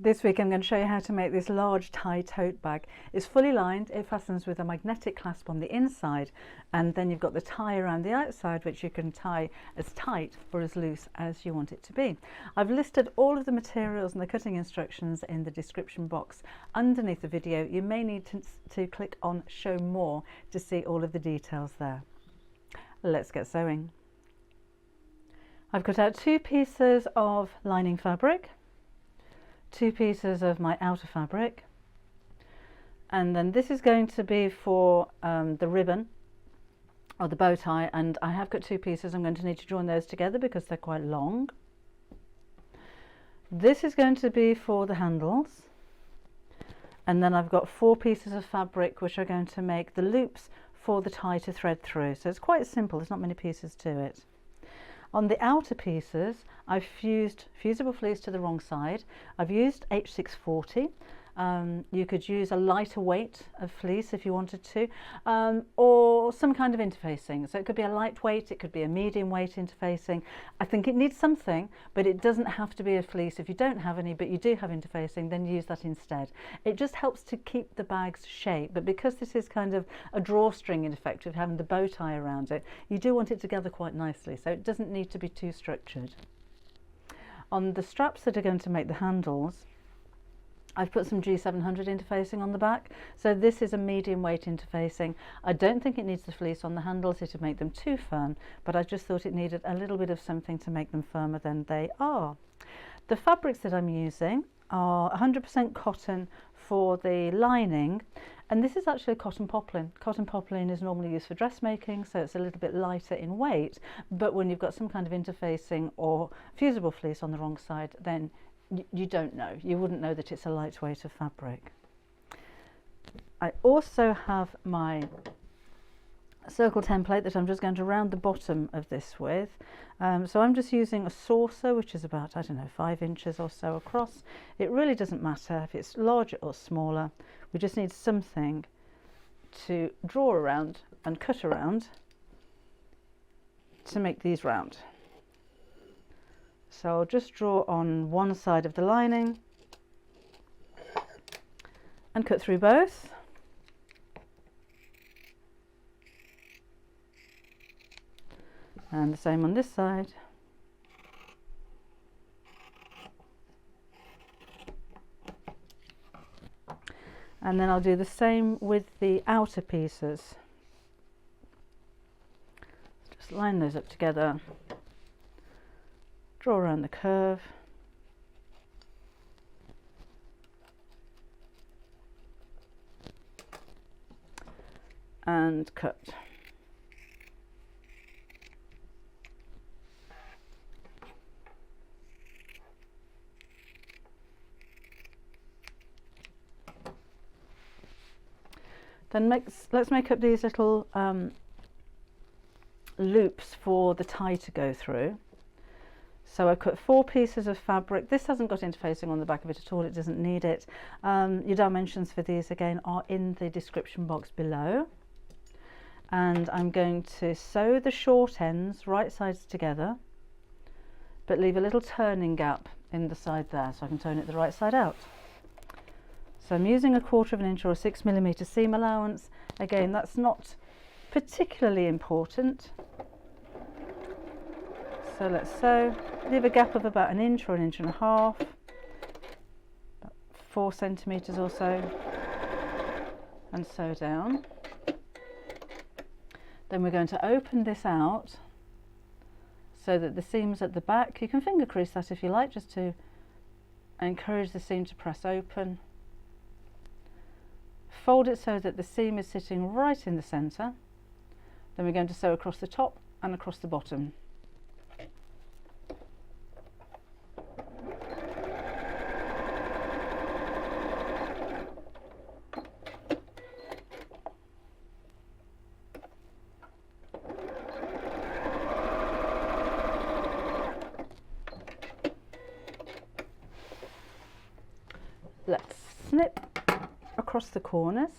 This week I'm going to show you how to make this large tie tote bag. It's fully lined, it fastens with a magnetic clasp on the inside, and then you've got the tie around the outside which you can tie as tight or as loose as you want it to be. I've listed all of the materials and the cutting instructions in the description box underneath the video. You may need to click on show more to see all of the details there. Let's get sewing. I've cut out 2 pieces of lining fabric, 2 pieces of my outer fabric, and then this is going to be for the ribbon or the bow tie, and I have got 2 pieces. I'm going to need to join those together because they're quite long. This is going to be for the handles, and then I've got 4 pieces of fabric which are going to make the loops for the tie to thread through. So it's quite simple, there's not many pieces to it. On the outer pieces, I've fused fusible fleece to the wrong side. I've used H640. You could use a lighter weight of fleece if you wanted to, or some kind of interfacing. So it could be a lightweight, it could be a medium weight interfacing. I think it needs something, but it doesn't have to be a fleece. If you don't have any, but you do have interfacing, then use that instead. It just helps to keep the bag's shape, but because this is kind of a drawstring in effect with having the bow tie around it, you do want it together quite nicely, so it doesn't need to be too structured. On the straps that are going to make the handles, I've put some G700 interfacing on the back, so this is a medium weight interfacing. I don't think it needs the fleece on the handles, it would make them too firm, but I just thought it needed a little bit of something to make them firmer than they are. The fabrics that I'm using are 100% cotton for the lining, and this is actually cotton poplin. Cotton poplin is normally used for dressmaking, so it's a little bit lighter in weight, but when you've got some kind of interfacing or fusible fleece on the wrong side, then you don't know. You wouldn't know that it's a lightweight of fabric. I also have my circle template that I'm just going to round the bottom of this with. So I'm just using a saucer which is about, I don't know, 5 inches or so across. It really doesn't matter if it's larger or smaller. We just need something to draw around and cut around to make these round. So I'll just draw on one side of the lining and cut through both. And the same on this side. And then I'll do the same with the outer pieces. Just line those up together. Draw around the curve, and cut. Then let's make up these little loops for the tie to go through. So I cut 4 pieces of fabric. This hasn't got interfacing on the back of it at all, it doesn't need it. Your dimensions for these again are in the description box below. And I'm going to sew the short ends right sides together, but leave a little turning gap in the side there so I can turn it the right side out. So I'm using a 1/4 inch or a 6mm seam allowance. Again, that's not particularly important. So let's sew, leave a gap of about 1 inch or 1.5 inches, about 4 centimeters or so, and sew down. Then we're going to open this out so that the seam's at the back. You can finger crease that if you like, just to encourage the seam to press open. Fold it so that the seam is sitting right in the center. Then we're going to sew across the top and across the bottom. Let's snip across the corners,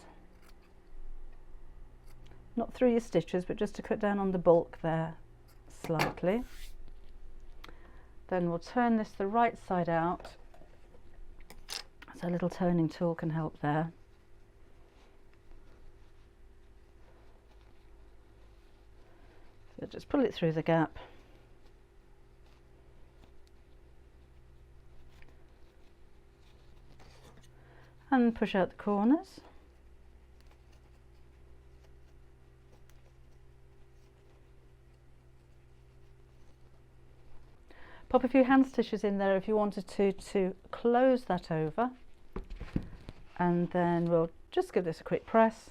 not through your stitches, but just to cut down on the bulk there slightly. Then we'll turn this the right side out So a little toning tool can help there. So just pull it through the gap. And push out the corners. Pop a few hand stitches in there if you wanted to close that over, and then we'll just give this a quick press.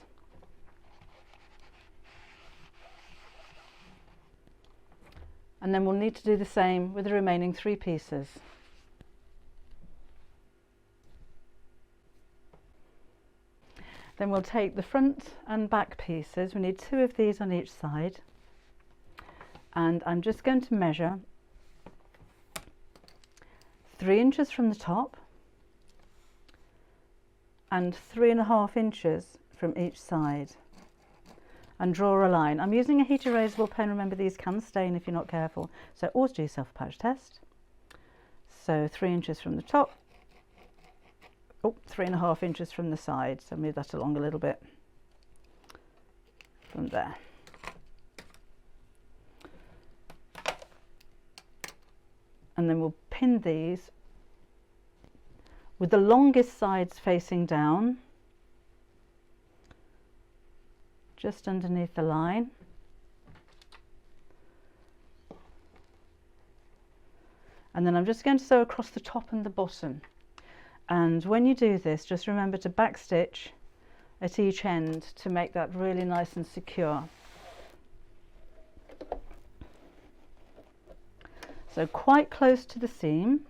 And then we'll need to do the same with the remaining 3 pieces. Then we'll take the front and back pieces. We need 2 of these on each side, and I'm just going to measure 3 inches from the top and 3.5 inches from each side, and draw a line. I'm using a heat erasable pen. Remember, these can stain if you're not careful, so always do yourself a patch test. So 3 inches from the top, 3.5 inches from the side, so move that along a little bit from there. And then we'll pin these with the longest sides facing down, just underneath the line. And then I'm just going to sew across the top and the bottom. And when you do this, just remember to backstitch at each end to make that really nice and secure. So quite close to the seam.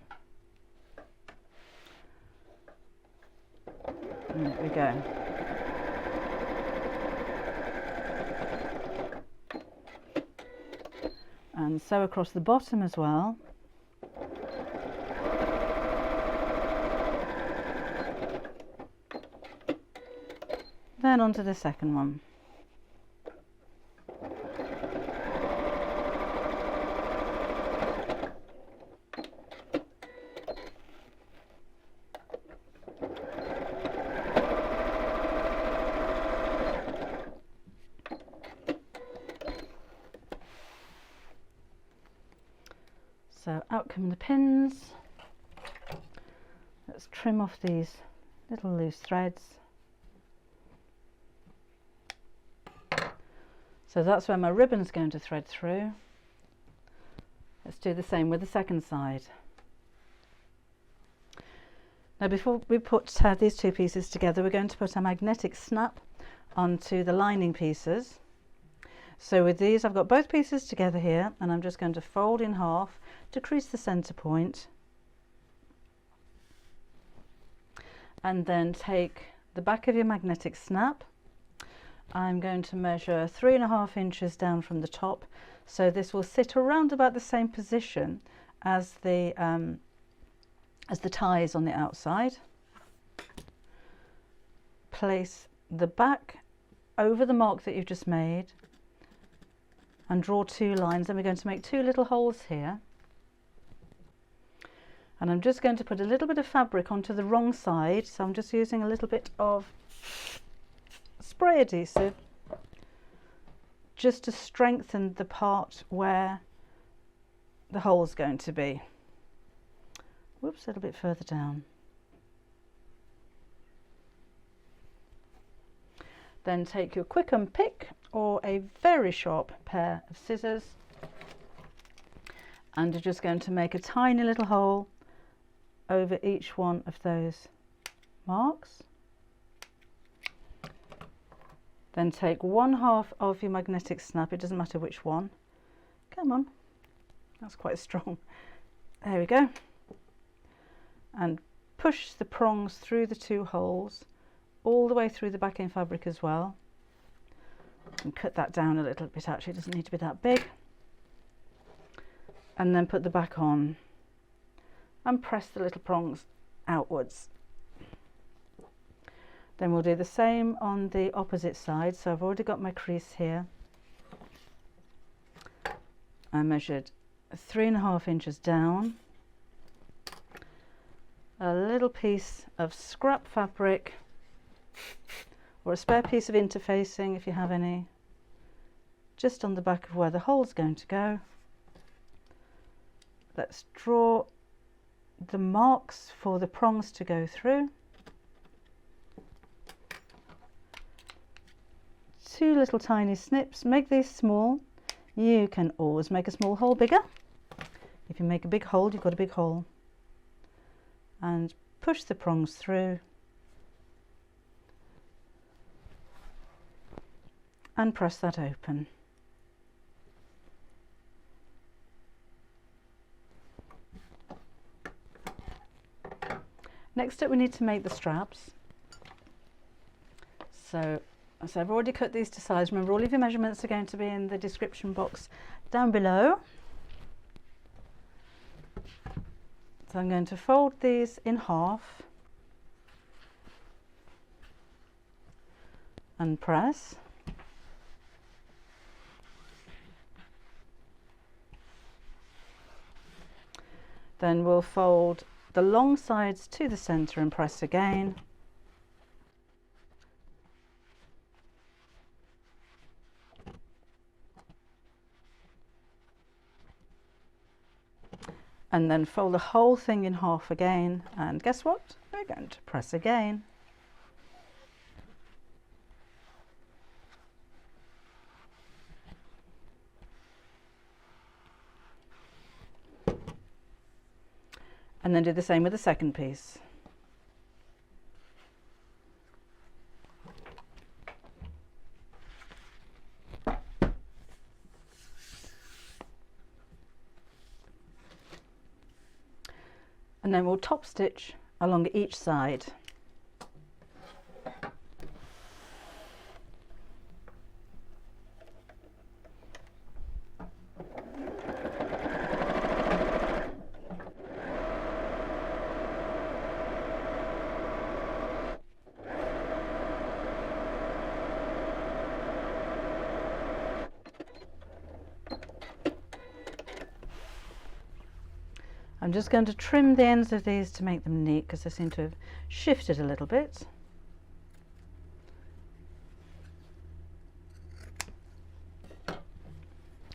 And there we go. And sew across the bottom as well. Then onto the second one. So out come the pins. Let's trim off these little loose threads. So that's where my ribbon's going to thread through. Let's do the same with the second side. Now before we put these 2 pieces together, we're going to put a magnetic snap onto the lining pieces. So with these, I've got both pieces together here, and I'm just going to fold in half to crease the center point, and then take the back of your magnetic snap. I'm going to measure 3.5 inches down from the top, so this will sit around about the same position as the ties on the outside. Place the back over the mark that you've just made and draw 2 lines. Then we're going to make 2 little holes here, and I'm just going to put a little bit of fabric onto the wrong side, so I'm just using a little bit of spray adhesive just to strengthen the part where the hole is going to be. Whoops, a little bit further down. Then take your quick unpick or a very sharp pair of scissors, and you're just going to make a tiny little hole over each one of those marks. Then take 1/2 of your magnetic snap, it doesn't matter which one. Come on, that's quite strong. There we go. And push the prongs through the 2 holes all the way through the backing fabric as well. And cut that down a little bit, actually, it doesn't need to be that big. And then put the back on and press the little prongs outwards. Then we'll do the same on the opposite side. So I've already got my crease here. I measured 3.5 inches down, a little piece of scrap fabric or a spare piece of interfacing if you have any, just on the back of where the hole's going to go. Let's draw the marks for the prongs to go through. 2 little tiny snips, make these small. You can always make a small hole bigger. If you make a big hole, you've got a big hole. And push the prongs through. And press that open. Next up we need to make the straps. So I've already cut these to size. Remember, all of your measurements are going to be in the description box down below. So I'm going to fold these in half and press. Then we'll fold the long sides to the centre and press again. And then fold the whole thing in half again, and guess what? We're going to press again. And then do the same with the second piece. And then we'll top stitch along each side. I'm just going to trim the ends of these to make them neat because they seem to have shifted a little bit.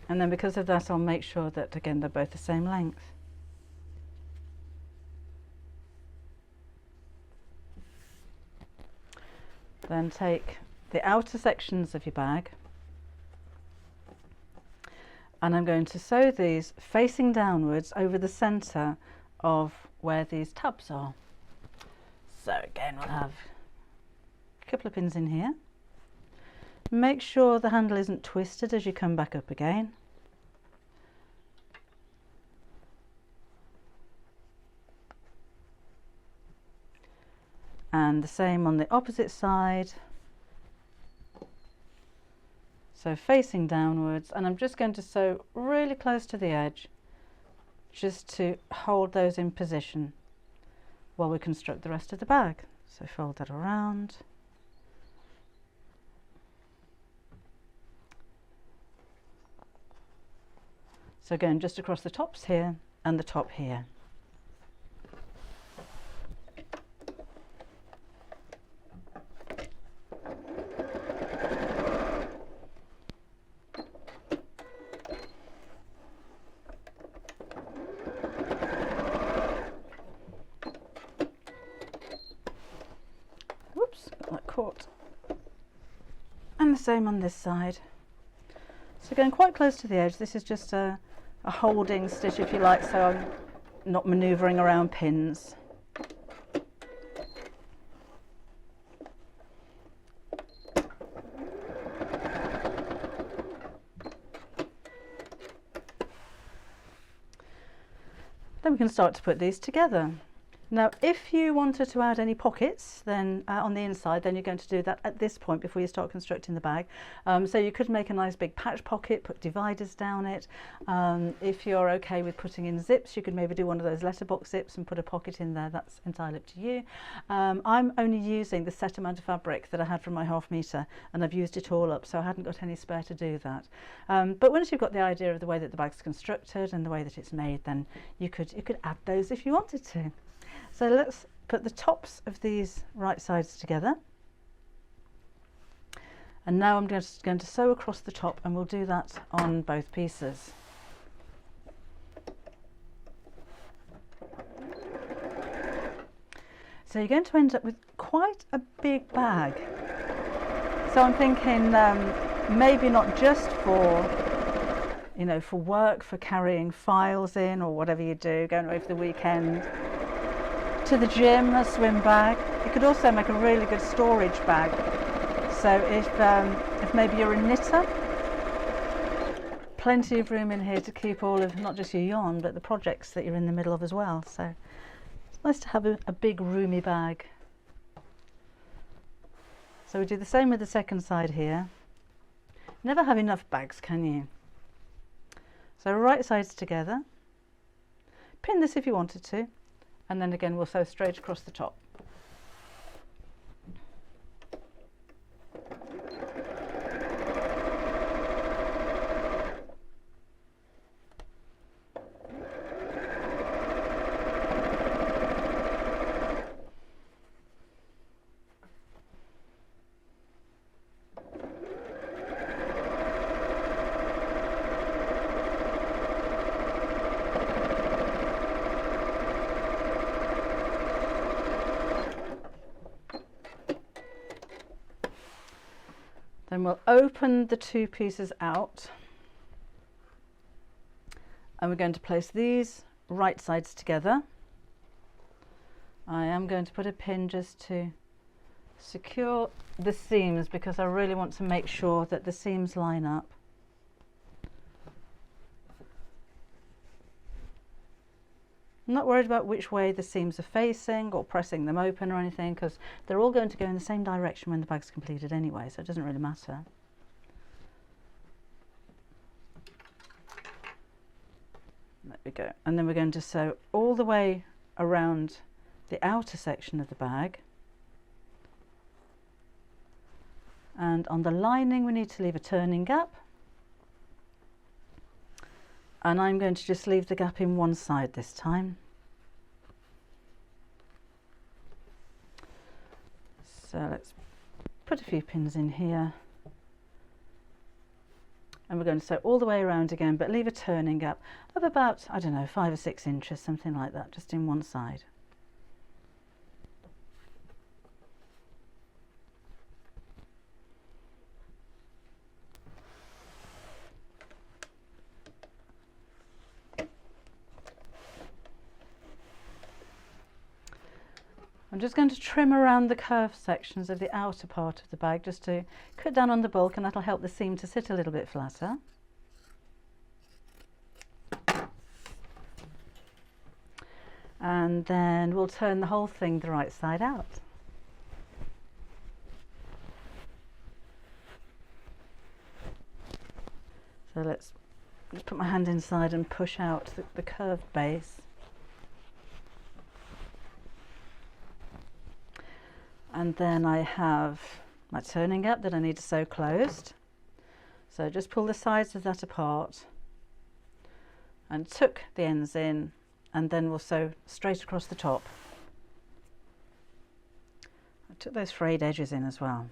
And then because of that, I'll make sure that again they're both the same length. Then take the outer sections of your bag, and I'm going to sew these facing downwards over the centre of where these tabs are. So again, we'll have a couple of pins in here. Make sure the handle isn't twisted as you come back up again. And the same on the opposite side. So facing downwards, and I'm just going to sew really close to the edge just to hold those in position while we construct the rest of the bag. So fold that around. So going just across the tops here and the top here. Caught. And the same on this side. So going quite close to the edge, this is just a holding stitch if you like, so I'm not manoeuvring around pins. Then we can start to put these together. Now, if you wanted to add any pockets then on the inside, then you're going to do that at this point before you start constructing the bag. So you could make a nice big patch pocket, put dividers down it. If you're okay with putting in zips, you could maybe do one of those letterbox zips and put a pocket in there. That's entirely up to you. I'm only using the set amount of fabric that I had from my 1/2 metre, and I've used it all up, so I hadn't got any spare to do that. But once you've got the idea of the way that the bag's constructed and the way that it's made, then you could add those if you wanted to. So So let's put the tops of these right sides together. And now I'm just going to sew across the top, and we'll do that on both pieces. So you're going to end up with quite a big bag. So I'm thinking maybe not just for, you know, for work, for carrying files in or whatever you do, going away for the weekend, to the gym, a swim bag. You could also make a really good storage bag. So if maybe you're a knitter, plenty of room in here to keep all of, not just your yarn, but the projects that you're in the middle of as well. So it's nice to have a big roomy bag. So we do the same with the second side here. Never have enough bags, can you? So right sides together. Pin this if you wanted to, and then again we'll sew straight across the top. Then we'll open the two pieces out, and we're going to place these right sides together. I am going to put a pin just to secure the seams, because I really want to make sure that the seams line up. I'm not worried about which way the seams are facing or pressing them open or anything, because they're all going to go in the same direction when the bag's completed anyway, so it doesn't really matter. There we go. And then we're going to sew all the way around the outer section of the bag. And on the lining we need to leave a turning gap. And I'm going to just leave the gap in one side this time. So let's put a few pins in here. And we're going to sew all the way around again, but leave a turning gap of about, I don't know, 5 or 6 inches, something like that, just in one side. I'm just going to trim around the curved sections of the outer part of the bag just to cut down on the bulk, and that'll help the seam to sit a little bit flatter. And then we'll turn the whole thing the right side out. So let's just put my hand inside and push out the curved base. And then I have my turning gap that I need to sew closed. So just pull the sides of that apart and tuck the ends in, and then we'll sew straight across the top. I took those frayed edges in as well.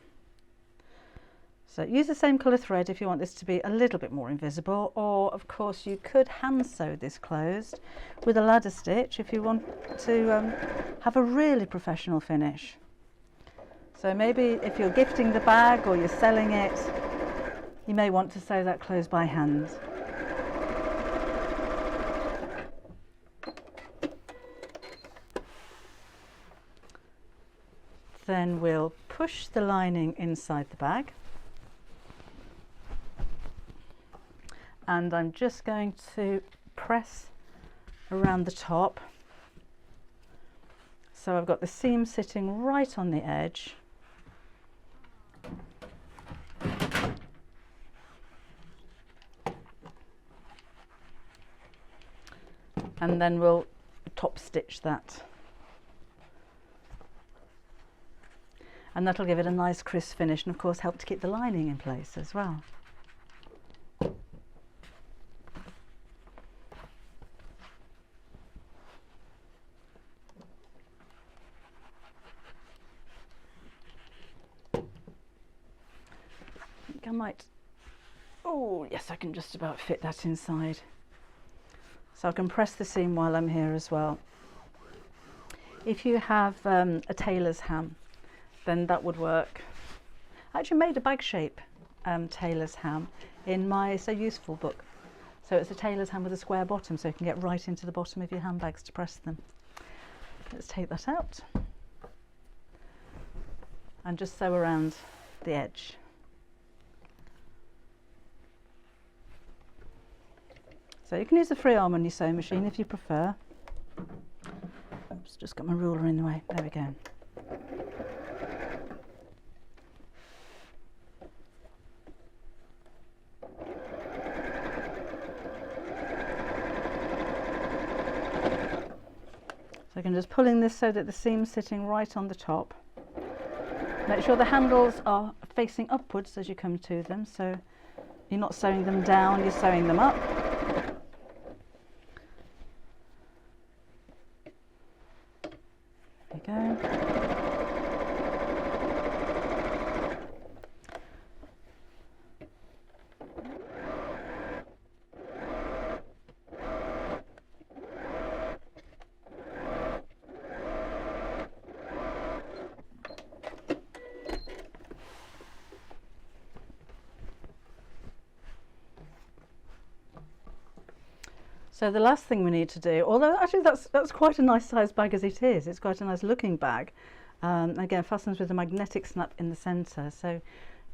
So use the same colour thread if you want this to be a little bit more invisible, or of course you could hand sew this closed with a ladder stitch if you want to have a really professional finish. So maybe if you're gifting the bag or you're selling it, you may want to sew that closed by hand. Then we'll push the lining inside the bag. And I'm just going to press around the top. So I've got the seam sitting right on the edge. And then we'll top stitch that. And that'll give it a nice crisp finish, and of course help to keep the lining in place as well. think I might, oh yes, I can just about fit that inside. So I can press the seam while I'm here as well. If you have a tailor's ham, then that would work. I actually made a bag shape tailor's ham in my So Useful book. So it's a tailor's ham with a square bottom, so you can get right into the bottom of your handbags to press them. Let's take that out and just sew around the edge. So you can use a free arm on your sewing machine if you prefer. Oops, just got my ruler in the way. There we go. So I can just pull in this so that the seam's sitting right on the top. Make sure the handles are facing upwards as you come to them, so you're not sewing them down, you're sewing them up. There we go. So the last thing we need to do, although actually that's quite a nice size bag as it is, it's quite a nice looking bag. Again, fastens with a magnetic snap in the centre, so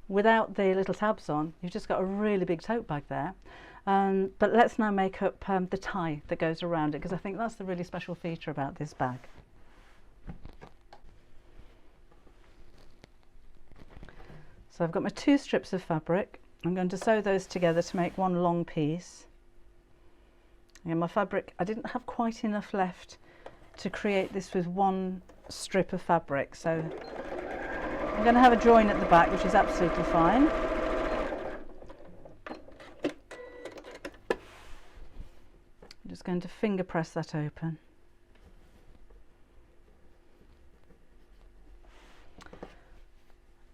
without the little tabs on, you've just got a really big tote bag there. But let's now make up the tie that goes around it, because I think that's the really special feature about this bag. So I've got my 2 strips of fabric. I'm going to sew those together to make one long piece. And my fabric, I didn't have quite enough left to create this with one strip of fabric, so I'm going to have a join at the back, which is absolutely fine. I'm just going to finger press that open.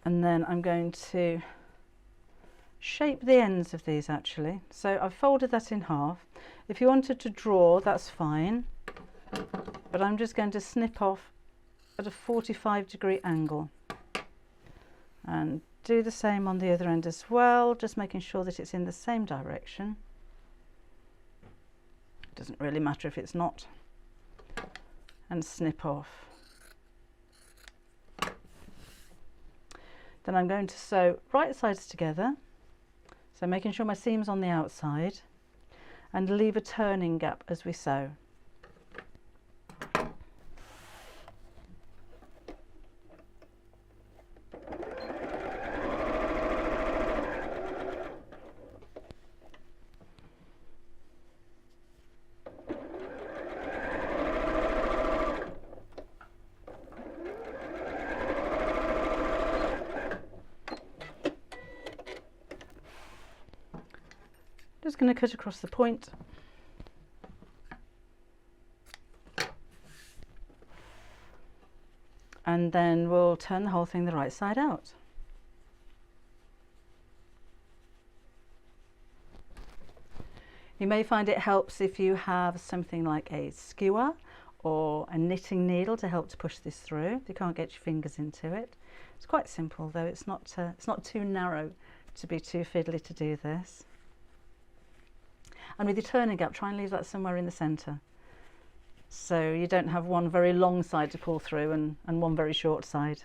And then I'm going to shape the ends of these actually. So I've folded that in half. If you wanted to draw, that's fine, but I'm just going to snip off at a 45-degree angle and do the same on the other end as well, just making sure that it's in the same direction. It doesn't really matter if it's not, and snip off. Then I'm going to sew right sides together, so making sure my seam's on the outside, and leave a turning gap as we sew. Just going to cut across the point. And then we'll turn the whole thing the right side out. You may find it helps if you have something like a skewer or a knitting needle to help to push this through. You can't get your fingers into it. It's quite simple though, it's not too narrow to be too fiddly to do this. And with your turning gap, try and leave that somewhere in the centre, so you don't have one very long side to pull through and one very short side.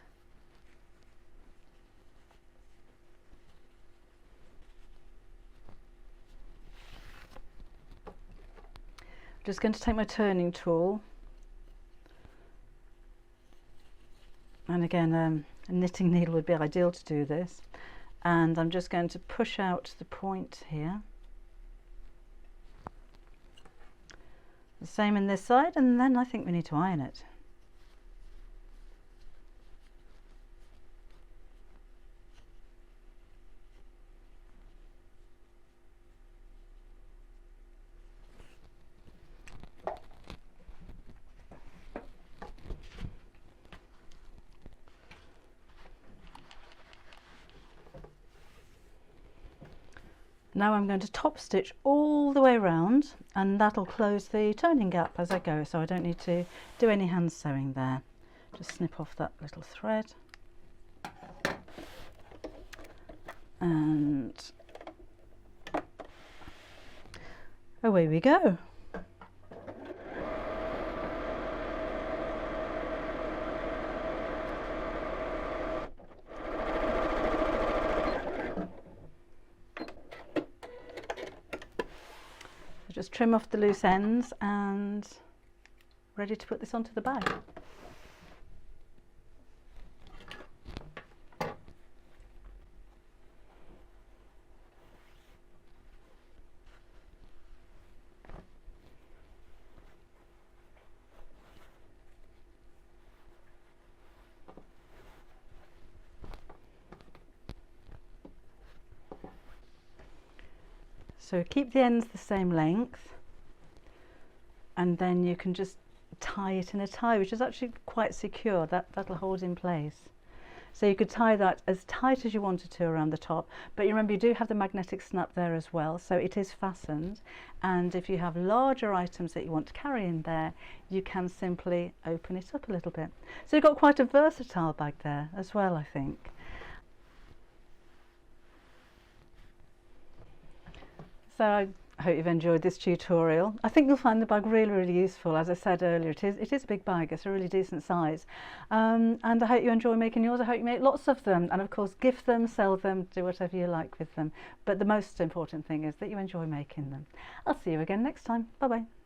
I'm just going to take my turning tool, and again a knitting needle would be ideal to do this, and I'm just going to push out the point here. The same in this side, and then I think we need to iron it. Now I'm going to top stitch all the way around, and that'll close the turning gap as I go, so I don't need to do any hand sewing there. Just snip off that little thread and away we go. Just trim off the loose ends and ready to put this onto the bag. So keep the ends the same length, and then you can just tie it in a tie, which is actually quite secure. That'll hold in place. So you could tie that as tight as you wanted to around the top, but you remember you do have the magnetic snap there as well, so it is fastened. And if you have larger items that you want to carry in there, you can simply open it up a little bit. So you've got quite a versatile bag there as well, I think. So I hope you've enjoyed this tutorial. I think you'll find the bag really, really useful. As I said earlier, it is a big bag. It's a really decent size. And I hope you enjoy making yours. I hope you make lots of them. And of course, gift them, sell them, do whatever you like with them. But the most important thing is that you enjoy making them. I'll see you again next time. Bye-bye.